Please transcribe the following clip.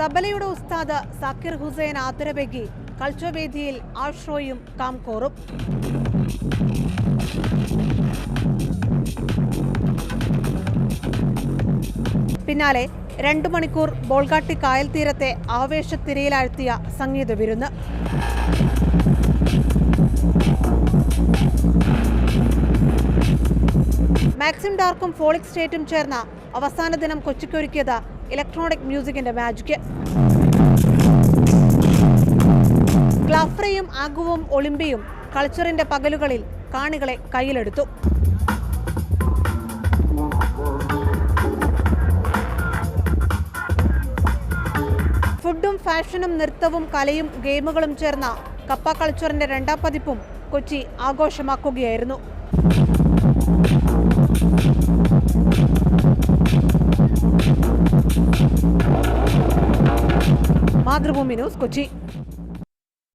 തബലയുടെ ഉസ്താദ് സാക്കിർ ഹുസൈൻ ആദരബേഗി കൾച്ചർ വേദിയിൽ ആഷ്രോയും കാംകോറും. പിന്നാലെ 2 മണിക്കൂർ ബോൾഗാട്ടി കായൽ തീരത്തെ ആവേശത്തിരയിലാഴ്ത്തിയ സംഗീത വിരുന്ന്. മാക്സിം ഡാർക്കും ഫോളിക് സ്റ്റേറ്റും ചേർന്ന അവസാന ദിനം കൊച്ചിക്കൊരുക്കിയത് ഇലക്ട്രോണിക് മ്യൂസിക്കിന്റെ മാജിക്. ക്ലാഫ്രയും ആഗുവും ഒളിമ്പിയും കൾച്ചറിന്റെ പകലുകളിൽ കാണികളെ കയ്യിലെടുത്തു. ഫുഡും ഫാഷനും നൃത്തവും കലയും ഗെയിമുകളും ചേർന്ന കപ്പ കൾച്ചറിന്റെ 2ാം പതിപ്പും കൊച്ചി ആഘോഷമാക്കുകയായിരുന്നു. മാതൃഭൂമി ന്യൂസ്, കൊച്ചി.